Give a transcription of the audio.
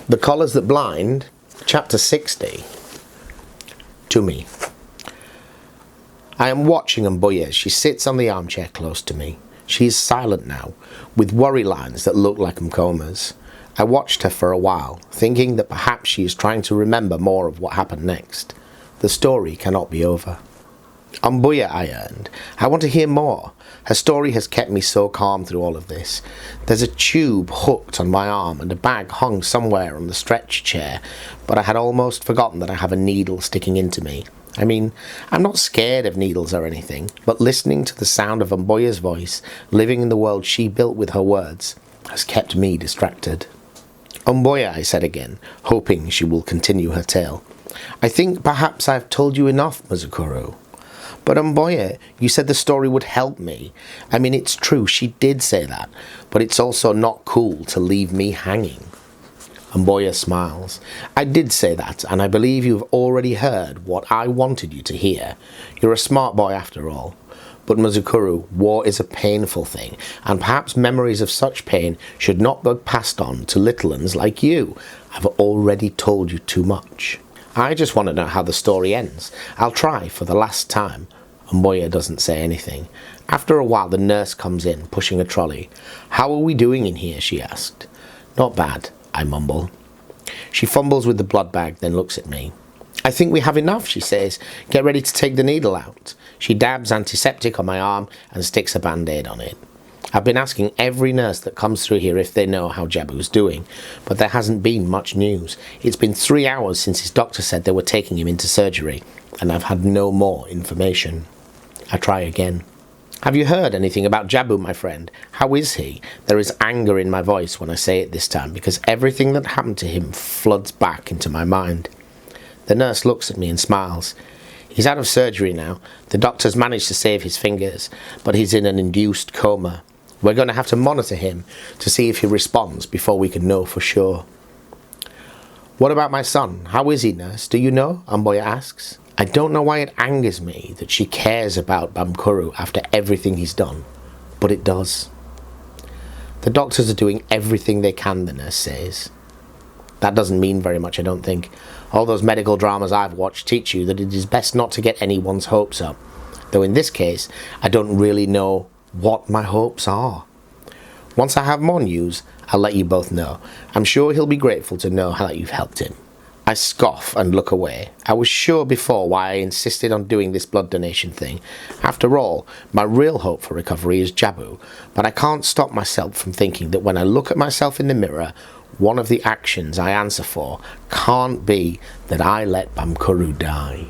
The Collars That Blind, Chapter 60. To me. I am watching Mbuya. She sits on the armchair close to me. She is silent now, with worry lines that look like comas. I watched her for a while, thinking that perhaps she is trying to remember more of what happened next. The story cannot be over. Mbuya, I yearned. I want to hear more. Her story has kept me so calm through all of this. There's a tube hooked on my arm and a bag hung somewhere on the stretcher chair, but I had almost forgotten that I have a needle sticking into me. I mean, I'm not scared of needles or anything, but listening to the sound of Mbuya's voice, living in the world she built with her words, has kept me distracted. Mbuya, I said again, hoping she will continue her tale. I think perhaps I've told you enough, Muzukuru. But Mbuya, you said the story would help me. I mean, it's true, she did say that, but it's also not cool to leave me hanging. Mbuya smiles. I did say that, and I believe you've already heard what I wanted you to hear. You're a smart boy after all. But Muzukuru, war is a painful thing, and perhaps memories of such pain should not be passed on to little uns like you. I've already told you too much. I just want to know how the story ends. I'll try for the last time. Mbuya doesn't say anything. After a while, the nurse comes in, pushing a trolley. How are we doing in here? She asked. Not bad, I mumble. She fumbles with the blood bag, then looks at me. I think we have enough, she says. Get ready to take the needle out. She dabs antiseptic on my arm and sticks a band-aid on it. I've been asking every nurse that comes through here if they know how Jabu's doing, but there hasn't been much news. It's been 3 hours since his doctor said they were taking him into surgery, and I've had no more information. I try again. Have you heard anything about Jabu, my friend? How is he? There is anger in my voice when I say it this time, because everything that happened to him floods back into my mind. The nurse looks at me and smiles. He's out of surgery now. The doctors managed to save his fingers, but he's in an induced coma. We're going to have to monitor him to see if he responds before we can know for sure. What about my son? How is he, nurse? Do you know? Mbuya asks. I don't know why it angers me that she cares about Bamkuru after everything he's done, but it does. The doctors are doing everything they can, the nurse says. That doesn't mean very much, I don't think. All those medical dramas I've watched teach you that it is best not to get anyone's hopes up. Though in this case, I don't really know what my hopes are. Once I have more news, I'll let you both know. I'm sure he'll be grateful to know how you've helped him. I scoff and look away. I was sure before why I insisted on doing this blood donation thing. After all, my real hope for recovery is Jabu, but I can't stop myself from thinking that when I look at myself in the mirror, one of the actions I answer for can't be that I let Bamkuru die.